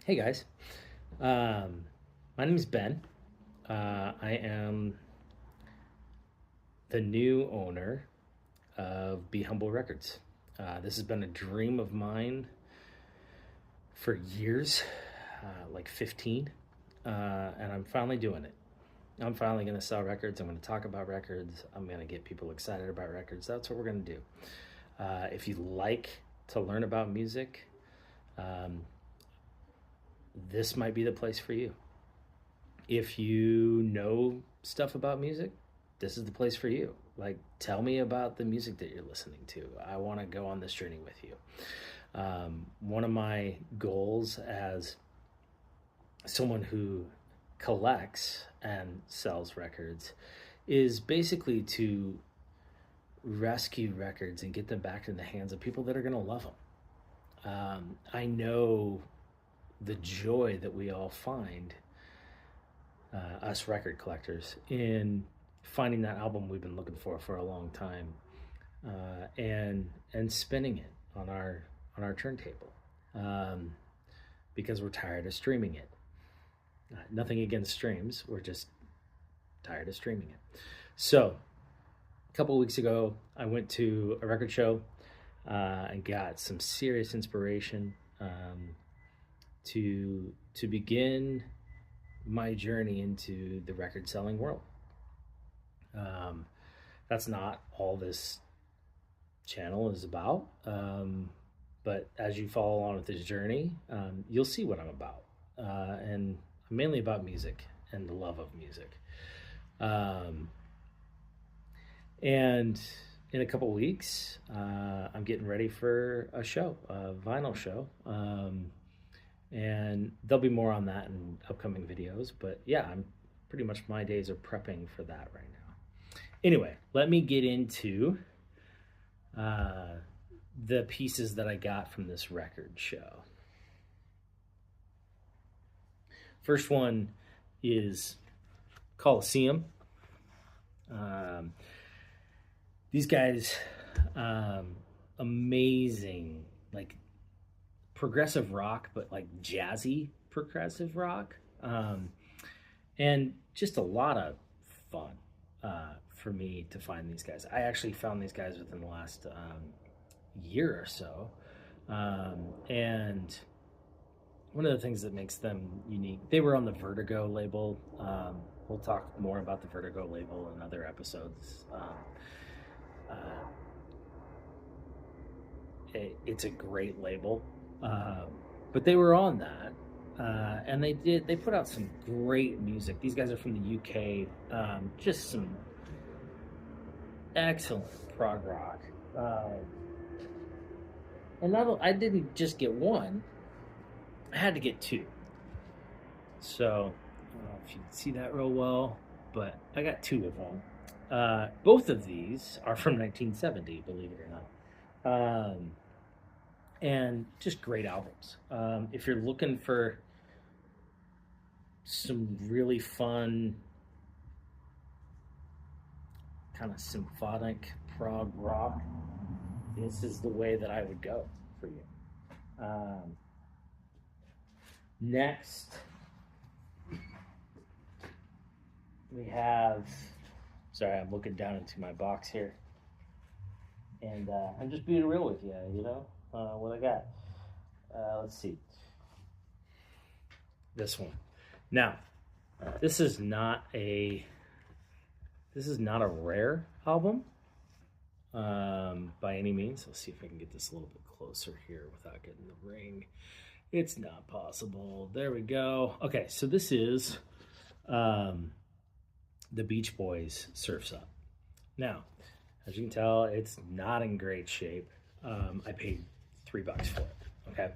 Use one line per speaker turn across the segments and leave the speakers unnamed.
Hey guys, my name is Ben. I am the new owner of Be Humble Records. This has been a dream of mine for years, like 15, and I'm finally doing it. I'm finally going to sell records. I'm going to talk about records. I'm going to get people excited about records. That's what we're going to do. If you like to learn about music, um, this might be the place for you. If you know stuff about music, this is the place for you. Like, tell me about the music that you're listening to. I want to go on this journey with you. One of my goals as someone who collects and sells records is basically to rescue records and get them back in the hands of people that are going to love them. I know the joy that we all find, us record collectors, in finding that album we've been looking for a long time, and spinning it on our turntable, because we're tired of streaming it. Nothing against streams, we're just tired of streaming it. So a couple of weeks ago, I went to a record show and got some serious inspiration to begin my journey into the record selling world. That's not all this channel is about, but as you follow along with this journey, you'll see what I'm about, and I'm mainly about music and the love of music. And in a couple weeks, I'm getting ready for a show, a vinyl show. And there'll be more on that in upcoming videos. But yeah, I'm pretty much, my days are prepping for that right now. Anyway, let me get into the pieces that I got from this record show. First one is Coliseum. These guys, amazing, like progressive rock, but like jazzy progressive rock, and just a lot of fun for me to find these guys. I actually found these guys within the last year or so, and one of the things that makes them unique, they were on the Vertigo label. We'll talk more about the Vertigo label in other episodes. It's a great label, but they were on that, and they put out some great music. These guys are from the UK, just some excellent prog rock, and I didn't just get one, I had to get two. So I don't know if you can see that real well, but I got two of them. Both of these are from 1970, believe it or not. And just great albums. If you're looking for some really fun, kind of symphonic prog rock, this is the way that I would go for you. Next, we have, sorry, I'm looking down into my box here, and I'm just being real with you, what I got. Let's see. This one. Now, this is not a rare album, by any means. Let's see if I can get this a little bit closer here without getting the ring. It's not possible. There we go. Okay, so this is the Beach Boys' Surf's Up. Now, as you can tell, it's not in great shape. I paid $3 for it. Okay,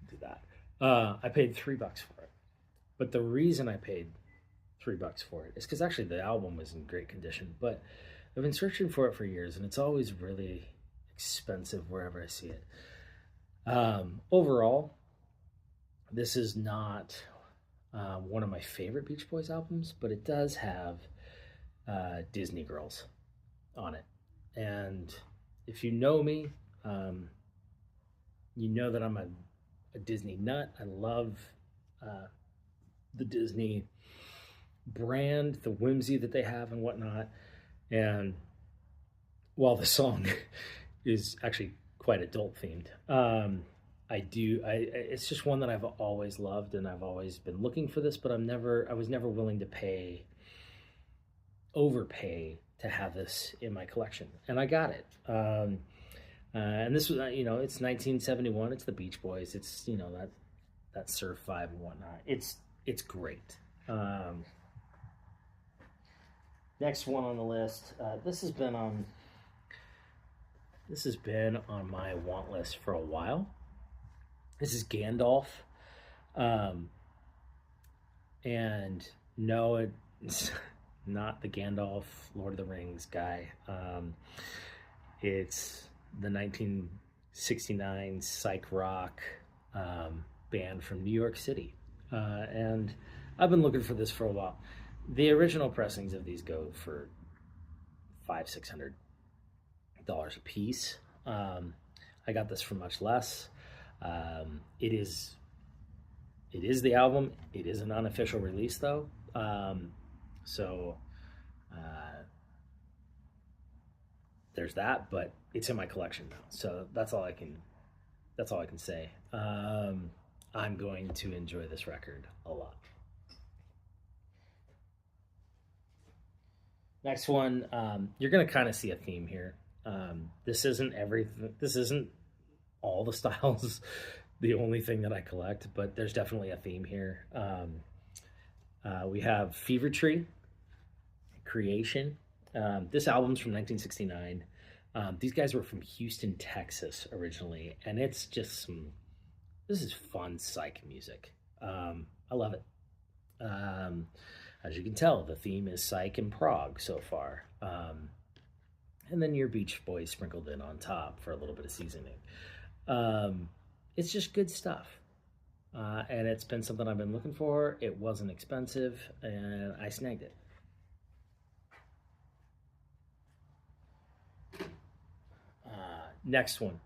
do that. I paid $3 for it, but the reason I paid $3 for it is because actually the album was in great condition. But I've been searching for it for years, and it's always really expensive wherever I see it. Overall, this is not one of my favorite Beach Boys albums, but it does have Disney Girls on it. And if you know me, you know that I'm a a Disney nut. I love uh, the Disney brand, the whimsy that they have and whatnot. And while the song is actually quite adult themed, it's just one that I've always loved, and I've always been looking for this, but I was never willing to overpay to have this in my collection, and I got it. And this was, it's 1971. It's the Beach Boys. It's that surf vibe and whatnot. It's great. Next one on the list. This has been on my want list for a while. This is Gandalf, and no, it's not the Gandalf Lord of the Rings guy. It's the 1969 psych rock band from New York City, and I've been looking for this for a while. The original pressings of these go for $500-$600 a piece. I got this for much less. It is the album. It is an unofficial release though, so there's that. But it's in my collection now, so that's all I can say. I'm going to enjoy this record a lot. Next one, you're going to kind of see a theme here. This isn't everything. This isn't all the styles, the only thing that I collect, but there's definitely a theme here. We have Fever Tree, Creation. This album's from 1969. These guys were from Houston, Texas originally, and it's just this is fun psych music. I love it. As you can tell, the theme is psych and prog so far. And then your Beach Boys sprinkled in on top for a little bit of seasoning. It's just good stuff. And it's been something I've been looking for. It wasn't expensive, and I snagged it. Next one.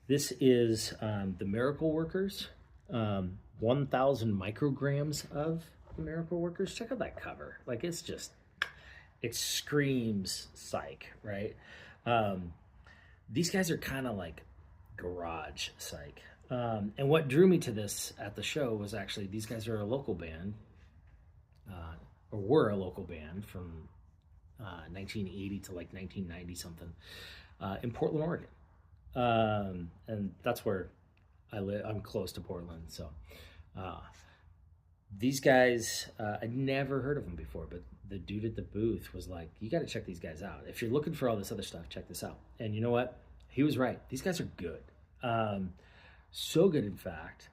This is the Miracle Workers. 1,000 micrograms of the Miracle Workers. Check out that cover. Like, it screams psych, right? These guys are kind of like garage psych. And what drew me to this at the show was actually these guys are a local band, or were a local band from 1980 to like 1990 something, in Portland, Oregon. And that's where I live. I'm close to Portland, so these guys, I'd never heard of them before, but the dude at the booth was like, you got to check these guys out. If you're looking for all this other stuff, check this out. And you know what? He was right. These guys are good. So good, in fact,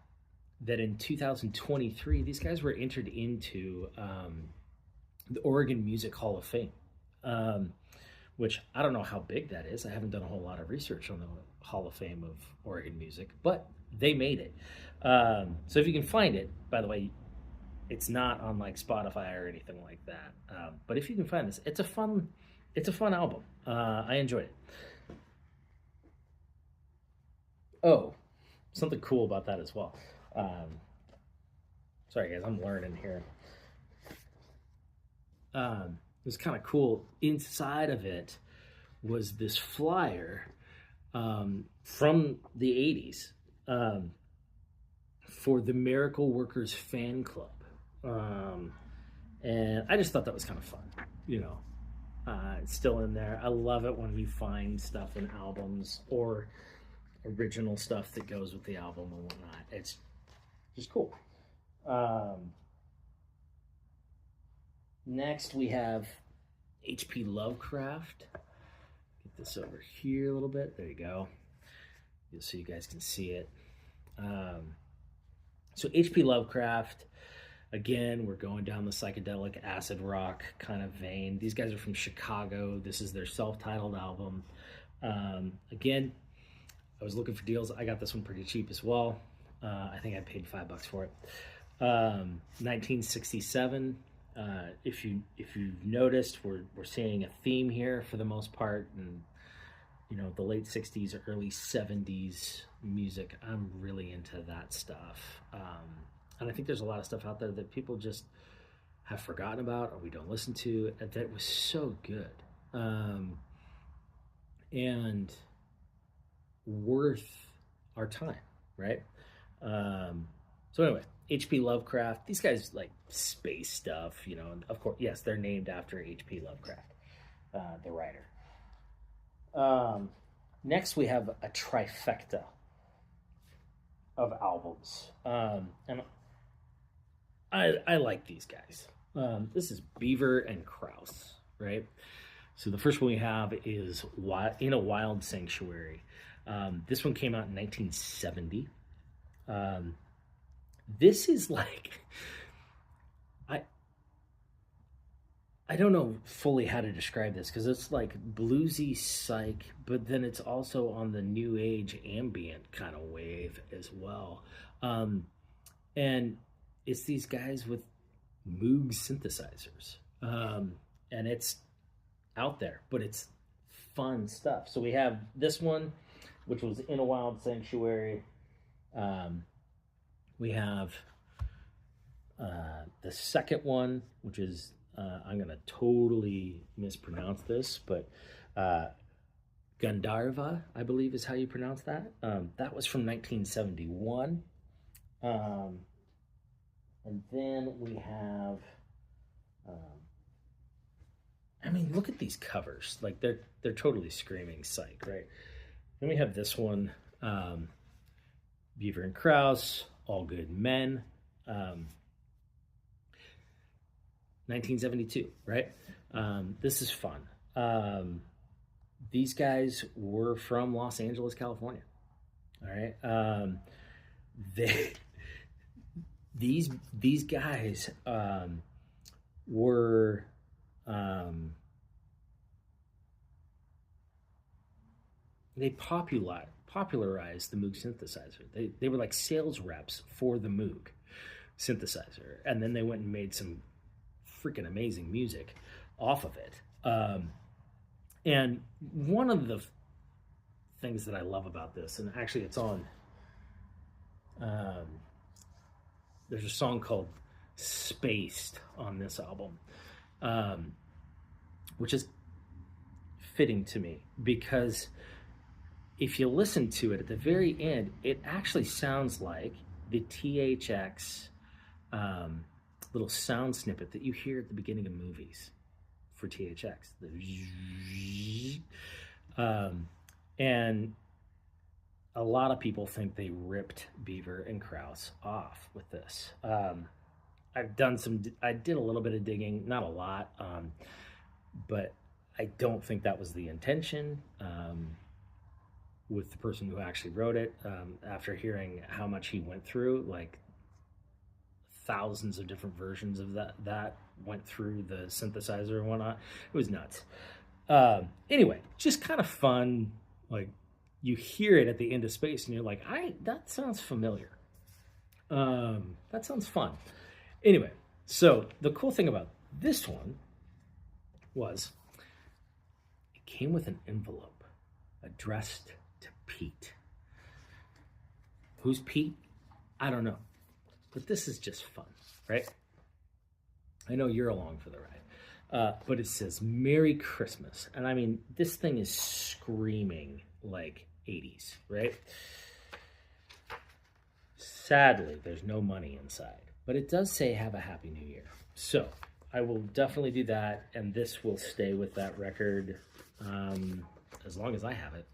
that in 2023, these guys were entered into the Oregon Music Hall of Fame, which I don't know how big that is. I haven't done a whole lot of research on the Hall of Fame of Oregon music, but they made it. So if you can find it, by the way, it's not on like Spotify or anything like that. But if you can find this, it's a fun album. I enjoyed it. Oh, something cool about that as well. Sorry guys, I'm learning here. It was kind of cool. Inside of it was this flyer from the 80s for the Miracle Workers fan club. And I just thought that was kind of fun, it's still in there. I love it when you find stuff in albums or original stuff that goes with the album and whatnot. It's just cool. Next we have H.P. Lovecraft. Get this over here a little bit. There you go. Just so you guys can see it. So H.P. Lovecraft, again, we're going down the psychedelic acid rock kind of vein. These guys are from Chicago. This is their self-titled album. Again, I was looking for deals. I got this one pretty cheap as well. I think I paid $5 for it. 1967. If you've noticed, we're seeing a theme here for the most part, and the late 60s or early 70s music. I'm really into that stuff. And I think there's a lot of stuff out there that people just have forgotten about or we don't listen to that was so good. And worth our time, right? So anyway, H.P. Lovecraft, these guys like space stuff, and of course, yes, they're named after H.P. Lovecraft, the writer. Next, we have a trifecta of albums, and I like these guys. This is Beaver and Krause, right? So the first one we have is In a Wild Sanctuary. This one came out in 1970. This is like, I don't know fully how to describe this because it's like bluesy psych, but then it's also on the new age ambient kind of wave as well. And it's these guys with Moog synthesizers. And it's out there, but it's fun stuff. So we have this one, which was In a Wild Sanctuary. We have the second one, which is, I'm going to totally mispronounce this, but Gandharva, I believe is how you pronounce that. That was from 1971. And then we have, look at these covers. Like they're totally screaming psych, right? Then we have this one, Beaver and Krause, All Good Men, 1972, right? This is fun. These guys were from Los Angeles, California. All right. These guys were they popularized the Moog synthesizer. They were like sales reps for the Moog synthesizer, and then they went and made some freaking amazing music off of it. And one of the things that I love about this, and actually it's on, there's a song called Spaced on this album, which is fitting to me because if you listen to it at the very end, it actually sounds like the THX little sound snippet that you hear at the beginning of movies for THX. And a lot of people think they ripped Beaver and Krause off with this. I did a little bit of digging, not a lot, but I don't think that was the intention with the person who actually wrote it. After hearing how much he went through, like thousands of different versions of that went through the synthesizer and whatnot, it was nuts. Anyway, just kind of fun. Like you hear it at the end of Space and you're like, that sounds familiar. That sounds fun. Anyway, so the cool thing about this one was it came with an envelope addressed to Pete. Who's Pete? I don't know. But this is just fun, right? I know you're along for the ride. But it says Merry Christmas. And I mean, this thing is screaming like 80s, right? Sadly, there's no money inside. But it does say Have a Happy New Year. So I will definitely do that. And this will stay with that record as long as I have it.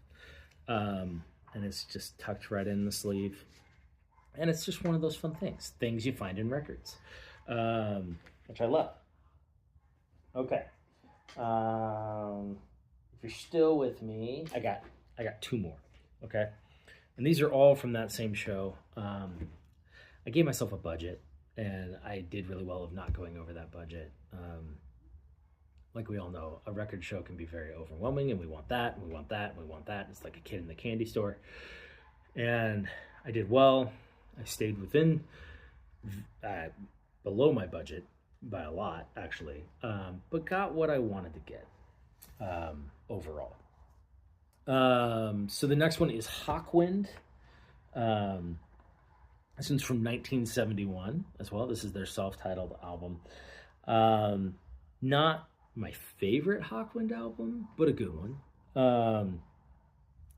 And it's just tucked right in the sleeve. And it's just one of those fun things you find in records, which I love. Okay. If you're still with me, I got two more, okay? And these are all from that same show. I gave myself a budget, and I did really well of not going over that budget. Like we all know, a record show can be very overwhelming, and we want that, and we want that, and we want that. It's like a kid in the candy store. And I did well. I stayed within, below my budget by a lot, actually, but got what I wanted to get overall. So the next one is Hawkwind. Um, this one's from 1971 as well. This is their self-titled album. Not my favorite Hawkwind album, but a good one.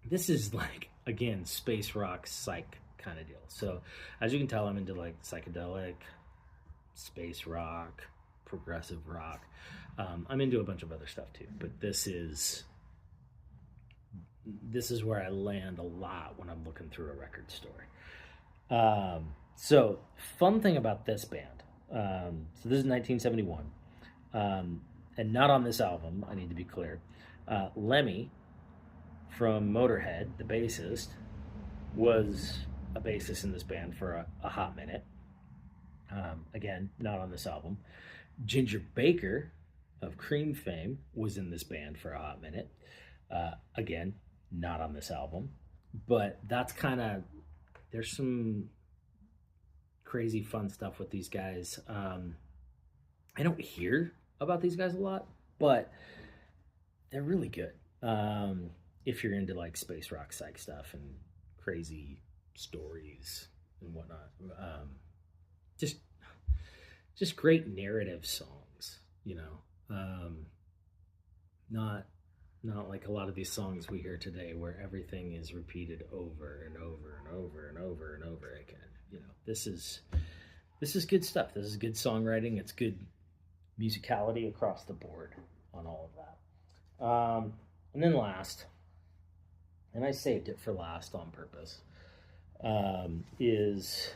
This is like, again, space rock psych kind of deal. So as you can tell, I'm into like psychedelic, space rock, progressive rock. I'm into a bunch of other stuff too, but this is where I land a lot when I'm looking through a record store. So fun thing about this band. So this is 1971, and not on this album. I need to be clear. Lemmy from Motorhead, the bassist, was a bassist in this band for a hot minute. Again, not on this album. Ginger Baker of Cream fame was in this band for a hot minute. Again, not on this album. But that's kind of, there's some crazy fun stuff with these guys. I don't hear about these guys a lot, but they're really good. If you're into like space rock psych stuff and crazy stories and whatnot. Just great narrative songs, you know. Not like a lot of these songs we hear today where everything is repeated over and over and over and over and over again. You know, this is good stuff. This is good songwriting. It's good musicality across the board on all of that. And then last, and I saved it for last on purpose, is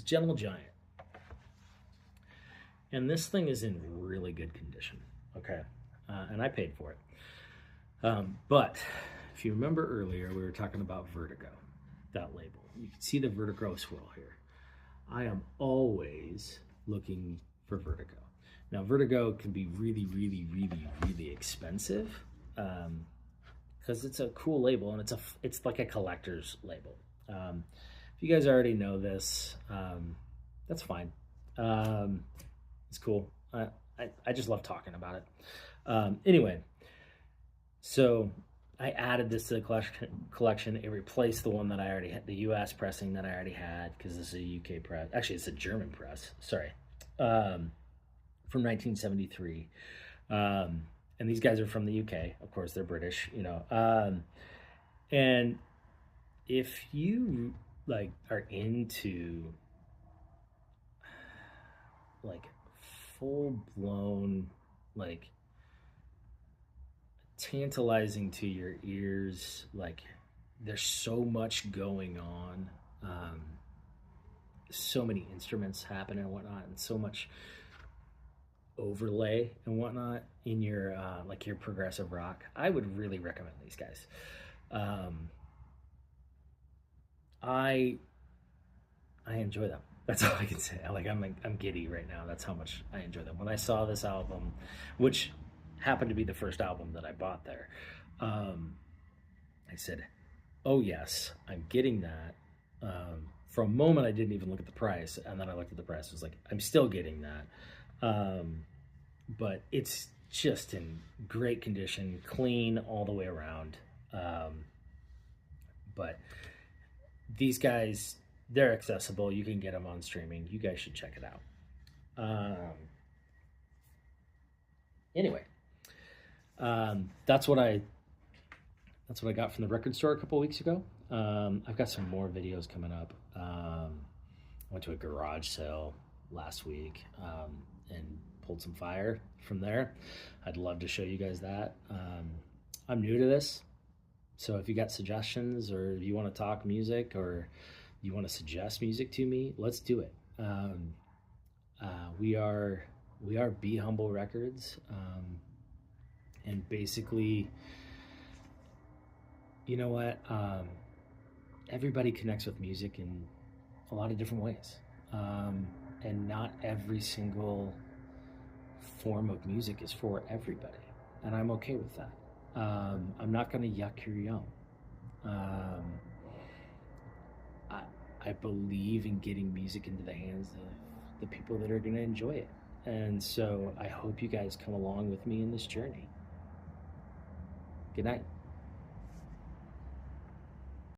Gentle Giant. And this thing is in really good condition, okay? And I paid for it. But if you remember earlier, we were talking about Vertigo, that label. You can see the Vertigo swirl here. I am always looking for Vertigo. Now, Vertigo can be really, really, really, really expensive because it's a cool label and it's like a collector's label. If you guys already know this, that's fine. It's cool. I just love talking about it. Anyway, so I added this to the collection. It replaced the one that I already had, the US pressing that I already had, because this is a UK press. Actually, it's a German press. Sorry. From 1973. And these guys are from the UK. Of course, they're British, you know. And if you like are into like full-blown, like tantalizing to your ears, like there's so much going on, so many instruments happen and whatnot, and so much overlay and whatnot in your like your progressive rock, I would really recommend these guys. I enjoy them. That's all I can say. I'm giddy right now. That's how much I enjoy them. When I saw this album, which happened to be the first album that I bought there, I said, oh yes, I'm getting that. For a moment, I didn't even look at the price, and then I looked at the price. I was like, I'm still getting that. But it's just in great condition, clean all the way around. But these guys, they're accessible. You can get them on streaming. You guys should check it out. Anyway, that's what I got from the record store a couple weeks ago. I've got some more videos coming up. I went to a garage sale last week and pulled some fire from there. I'd love to show you guys that. I'm new to this, so if you got suggestions or you want to talk music or you want to suggest music to me, let's do it. We are Be Humble Records, and basically, you know what? Everybody connects with music in a lot of different ways, and not every single form of music is for everybody, and I'm okay with that. I'm not going to yuck your yum. I believe in getting music into the hands of the people that are going to enjoy it, and so I hope you guys come along with me in this journey. Good night.